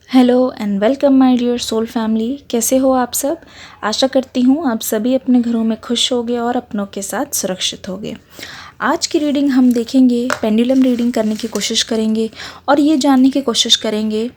Hello and welcome my dear soul family. कैसे हो आप सब? आशा करती हूँ आप सभी अपने घरों में खुश होगे और अपनों के साथ सुरक्षित होगे। आज की रीडिंग हम देखेंगे, पेंडुलम रीडिंग करने की कोशिश करेंगे और ये जानने की कोशिश करेंगे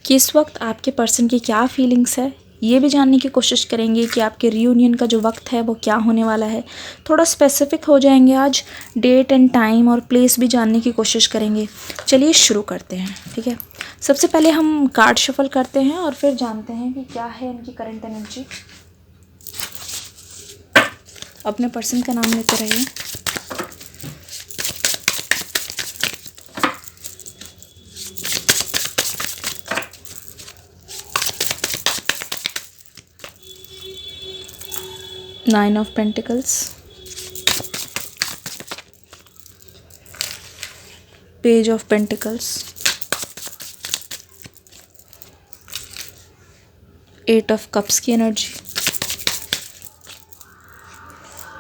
कि इस वक्त आपके पर्सन की क्या फीलिंग्स है। ये भी जानने की कोशिश करेंगे कि आपके रियूनियन का जो वक्त है वो क्या होने वाला है। थोड़ा स्पेसिफिक हो जाएंगे आज, डेट एंड टाइम और प्लेस भी जानने की कोशिश करेंगे। चलिए शुरू करते हैं, ठीक है। सबसे पहले हम कार्ड शफल करते हैं और फिर जानते हैं कि क्या है इनकी करंट एनर्जी। अपने पर्सन का नाम लेते रहिए। Nine of pentacles, page of pentacles, eight of cups की energy,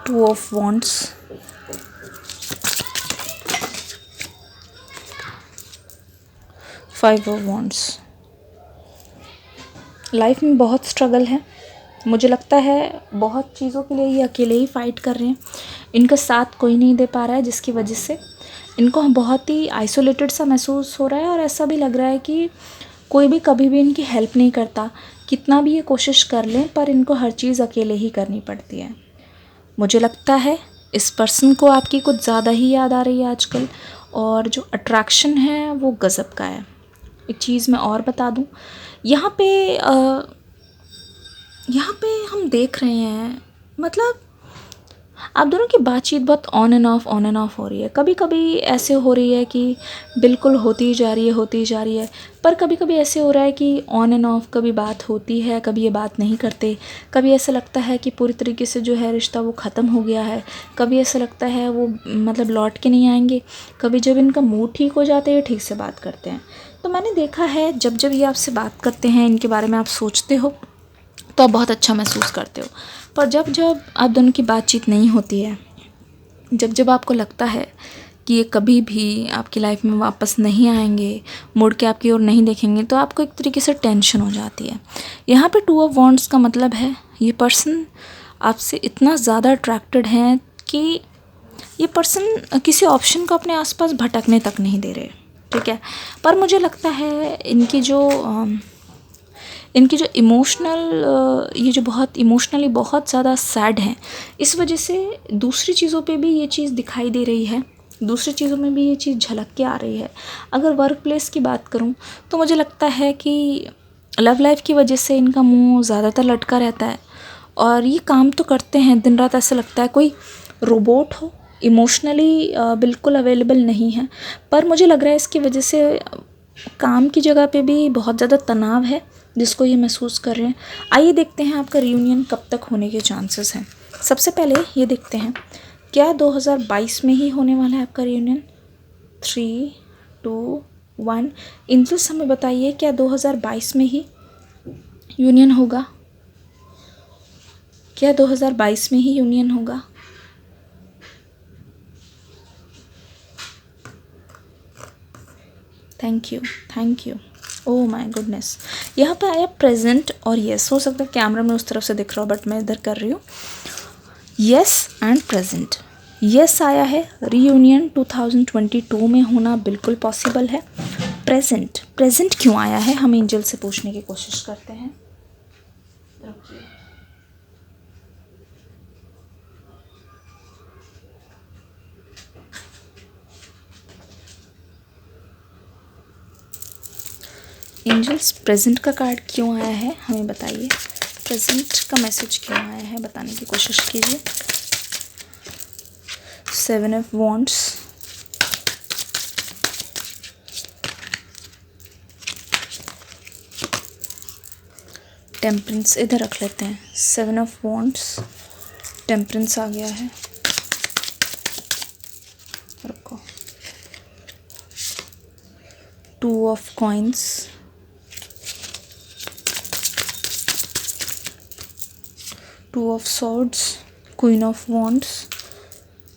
two of wands, five of wands. Life में बहुत स्ट्रगल है, मुझे लगता है बहुत चीज़ों के लिए ये अकेले ही फाइट कर रहे हैं। इनका साथ कोई नहीं दे पा रहा है, जिसकी वजह से इनको बहुत ही आइसोलेटेड सा महसूस हो रहा है और ऐसा भी लग रहा है कि कोई भी कभी भी इनकी हेल्प नहीं करता। कितना भी ये कोशिश कर लें पर इनको हर चीज़ अकेले ही करनी पड़ती है। मुझे लगता है इस पर्सन को आपकी कुछ ज़्यादा ही याद आ रही है आजकल, और जो अट्रैक्शन है वो गज़ब का है। एक चीज़ मैं और बता दूं, यहाँ पे यहाँ पे हम देख रहे हैं, मतलब आप दोनों की बातचीत बहुत ऑन एंड ऑफ हो रही है। कभी कभी ऐसे हो रही है कि बिल्कुल होती ही जा रही है, पर कभी कभी ऐसे हो रहा है कि ऑन एंड ऑफ, कभी बात होती है, कभी ये बात नहीं करते। कभी ऐसा लगता है कि पूरी तरीके से जो है रिश्ता वो ख़त्म हो गया है। कभी ऐसा लगता है वो मतलब लौट के नहीं आएंगे। कभी जब इनका मूड ठीक हो जाता है, ये ठीक से बात करते हैं। तो मैंने देखा है जब जब ये आपसे बात करते हैं, इनके बारे में आप सोचते हो तो आप बहुत अच्छा महसूस करते हो। पर जब जब आप दोनों की बातचीत नहीं होती है, जब जब आपको लगता है कि ये कभी भी आपकी लाइफ में वापस नहीं आएंगे, मुड़ के आपकी ओर नहीं देखेंगे, तो आपको एक तरीके से टेंशन हो जाती है। यहाँ पे टू ऑफ वॉन्ड्स का मतलब है ये पर्सन आपसे इतना ज़्यादा अट्रैक्टेड है कि ये पर्सन किसी ऑप्शन को अपने आसपास भटकने तक नहीं दे रहे, ठीक है। पर मुझे लगता है इनकी जो ये जो बहुत इमोशनली बहुत ज़्यादा सैड हैं, इस वजह से दूसरी चीज़ों पे भी ये चीज़ दिखाई दे रही है, दूसरी चीज़ों में भी ये चीज़ झलक के आ रही है। अगर वर्क प्लेस की बात करूँ तो मुझे लगता है कि लव लाइफ की वजह से इनका मुंह ज़्यादातर लटका रहता है और ये काम तो करते हैं दिन रात, ऐसा लगता है कोई रोबोट हो, इमोशनली बिल्कुल अवेलेबल नहीं है। पर मुझे लग रहा है इसकी वजह से काम की जगह पे भी बहुत ज़्यादा तनाव है जिसको ये महसूस कर रहे हैं। आइए देखते हैं आपका रियूनियन कब तक होने के चांसेस हैं। सबसे पहले ये देखते हैं, क्या 2022 में ही होने वाला है आपका रियूनियन? 3, 2, 1। एंजल्स हमें बताइए, क्या 2022 में ही यूनियन होगा? क्या 2022 में ही यूनियन होगा? Thank you. Oh my goodness, यहाँ पे आया प्रेजेंट और यस। हो सकता है कैमरा में उस तरफ से दिख रहा हो, बट मैं इधर कर रही हूँ। Yes and present. यस आया है, रीयूनियन 2022 में होना बिल्कुल पॉसिबल है। प्रेजेंट क्यों आया है, हम एंजल से पूछने की कोशिश करते हैं। एंजल्स, प्रेजेंट का कार्ड क्यों आया है हमें बताइए। प्रेजेंट का मैसेज क्यों आया है बताने की कोशिश कीजिए। 7 ऑफ वॉन्ड्स, टेम्परेंस इधर रख लेते हैं। 7 ऑफ वॉन्ड्स, टेम्परेंस आ गया है, रखो। 2 of coins, two of swords, queen of wands,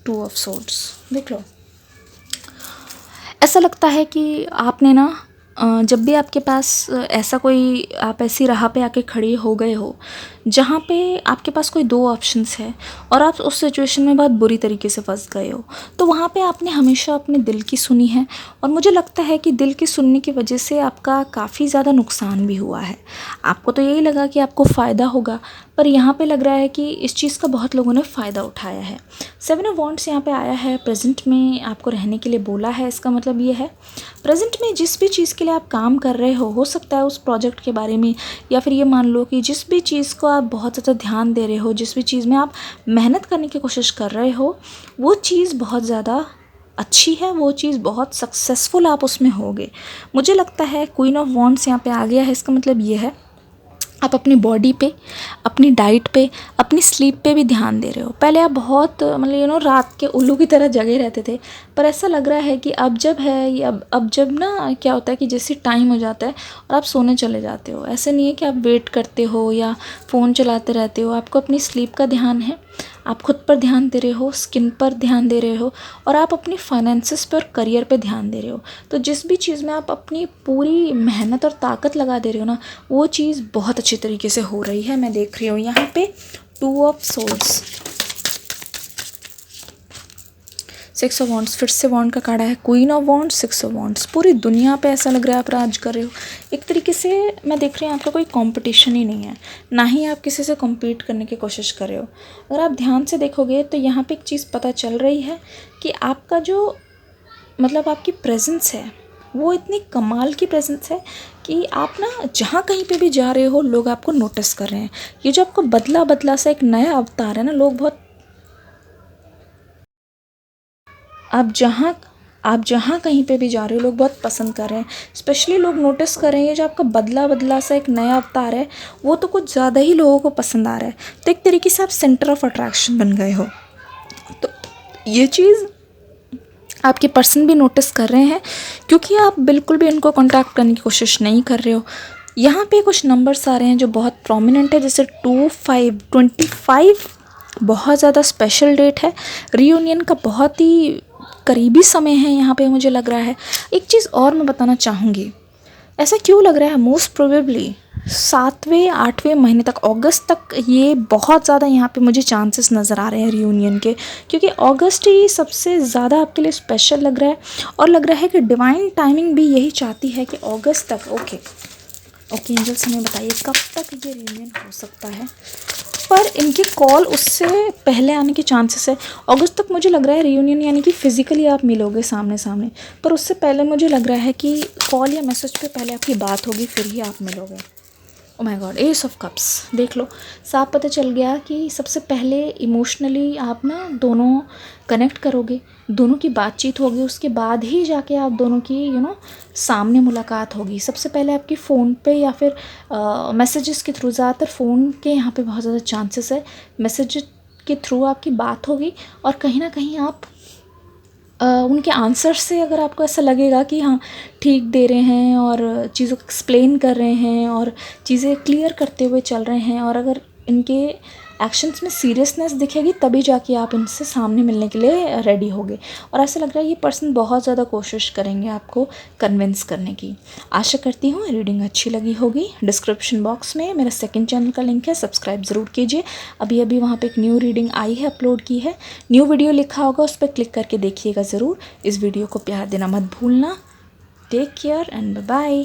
2 of swords. देख लो, ऐसा लगता है कि आपने ना जब भी आपके पास ऐसा कोई आप ऐसी राह पे आके खड़े हो गए हो जहाँ पे आपके पास कोई दो ऑप्शंस है और आप उस सिचुएशन में बहुत बुरी तरीके से फंस गए हो, तो वहाँ पे आपने हमेशा अपने दिल की सुनी है। और मुझे लगता है कि दिल की सुनने की वजह से आपका काफ़ी ज़्यादा नुकसान भी हुआ है। आपको तो यही लगा कि आपको फ़ायदा होगा, पर यहाँ पे लग रहा है कि इस चीज़ का बहुत लोगों ने फ़ायदा उठाया है। 7 ऑफ वॉन्ड्स यहाँ पे आया है, प्रेजेंट में आपको रहने के लिए बोला है। इसका मतलब ये है प्रेजेंट में जिस भी चीज़ के लिए आप काम कर रहे हो सकता है उस प्रोजेक्ट के बारे में, या फिर ये मान लो कि जिस भी चीज़ को आप बहुत ज़्यादा ध्यान दे रहे हो, जिस भी चीज़ में आप मेहनत करने की कोशिश कर रहे हो, वो चीज़ बहुत ज़्यादा अच्छी है, वो चीज़ बहुत सक्सेसफुल आप उसमें होगे। मुझे लगता है क्वीन ऑफ वॉन्ड्स यहाँ पे आ गया है। इसका मतलब ये है आप अपनी बॉडी पे, अपनी डाइट पे, अपनी स्लीप पे भी ध्यान दे रहे हो। पहले आप बहुत मतलब रात के उल्लू की तरह जगे रहते थे, पर ऐसा लग रहा है कि अब जब है ये अब जब ना क्या होता है कि जैसे टाइम हो जाता है और आप सोने चले जाते हो, ऐसे नहीं है कि आप वेट करते हो या फ़ोन चलाते रहते हो। आपको अपनी स्लीप का ध्यान है, आप खुद पर ध्यान दे रहे हो, स्किन पर ध्यान दे रहे हो, और आप अपनी फाइनेंसेस पर, करियर पे ध्यान दे रहे हो। तो जिस भी चीज़ में आप अपनी पूरी मेहनत और ताकत लगा दे रहे हो ना, वो चीज़ बहुत अच्छी तरीके से हो रही है। मैं देख रही हूँ यहाँ पे 2 ऑफ सोल्स, 6 ऑफ वॉन्ड्स, फिर से वॉन्ड का कार्ड है, queen of wands, 6 of wands. पूरी दुनिया पे ऐसा लग रहा है आप राज कर रहे हो। एक तरीके से मैं देख रही हूँ आपका कोई कंपटीशन ही नहीं है, ना ही आप किसी से कम्पीट करने की कोशिश कर रहे हो। अगर आप ध्यान से देखोगे तो यहाँ पे एक चीज़ पता चल रही है कि आपका जो मतलब आपकी प्रेजेंस है वो इतनी कमाल की प्रेजेंस है कि आप ना जहाँ कहीं पे भी जा रहे हो लोग आपको नोटिस कर रहे हैं। ये जो आपको बदला बदला सा एक नया अवतार है ना, लोग बहुत आप जहाँ कहीं पे भी जा रहे हो लोग बहुत पसंद कर रहे हैं। स्पेशली लोग नोटिस कर रहे हैं जो आपका बदला बदला सा एक नया अवतार है वो तो कुछ ज़्यादा ही लोगों को पसंद आ रहा है। तो एक तरीके से आप सेंटर ऑफ अट्रैक्शन बन गए हो। तो ये चीज़ आपके पर्सन भी नोटिस कर रहे हैं, क्योंकि आप बिल्कुल भी उनको कॉन्टैक्ट करने की कोशिश नहीं कर रहे हो। यहाँ पे कुछ नंबर्स आ रहे हैं जो बहुत प्रोमिनेंट है, जैसे 2, 5, 25 बहुत ज़्यादा स्पेशल डेट है। रियूनियन का बहुत ही करीबी समय है यहाँ पे मुझे लग रहा है। एक चीज़ और मैं बताना चाहूँगी, ऐसा क्यों लग रहा है, मोस्ट प्रोबेबली 7वें 8वें महीने तक, अगस्त तक ये बहुत ज़्यादा यहाँ पे मुझे चांसेस नज़र आ रहे हैं रियूनियन के, क्योंकि अगस्त ही सबसे ज़्यादा आपके लिए स्पेशल लग रहा है। और लग रहा है कि डिवाइन टाइमिंग भी यही चाहती है कि अगस्त तक, ओके एंजल्स हमें बताइए कब तक ये रियूनियन हो सकता है। पर इनकी कॉल उससे पहले आने के चांसेस है। अगस्त तक मुझे लग रहा है रियूनियन, यानी कि फिज़िकली आप मिलोगे सामने सामने, पर उससे पहले मुझे लग रहा है कि कॉल या मैसेज पे पहले आपकी बात होगी, फिर ही आप मिलोगे। Oh my God, S of cups देख लो, साफ पता चल गया कि सबसे पहले इमोशनली आप ना दोनों कनेक्ट करोगे, दोनों की बातचीत होगी, उसके बाद ही जाके आप दोनों की सामने मुलाकात होगी। सबसे पहले आपकी फ़ोन पे या फिर मैसेजेस के थ्रू, ज़्यादातर फ़ोन के यहाँ पे बहुत ज़्यादा चांसेस है, मैसेज के थ्रू आपकी बात होगी। और कहीं ना कहीं आप उनके आंसर से अगर आपको ऐसा लगेगा कि हाँ ठीक दे रहे हैं और चीज़ों को एक्सप्लेन कर रहे हैं और चीज़ें क्लियर करते हुए चल रहे हैं, और अगर इनके एक्शंस में सीरियसनेस दिखेगी तभी जाके आप इनसे सामने मिलने के लिए रेडी होगे। और ऐसा लग रहा है ये पर्सन बहुत ज़्यादा कोशिश करेंगे आपको कन्विंस करने की। आशा करती हूँ रीडिंग अच्छी लगी होगी। डिस्क्रिप्शन बॉक्स में मेरा सेकंड चैनल का लिंक है, सब्सक्राइब ज़रूर कीजिए। अभी अभी वहाँ पे एक न्यू रीडिंग आई है, अपलोड की है, न्यू वीडियो लिखा होगा, उस पर क्लिक करके देखिएगा ज़रूर। इस वीडियो को प्यार देना मत भूलना। Take care and bye bye.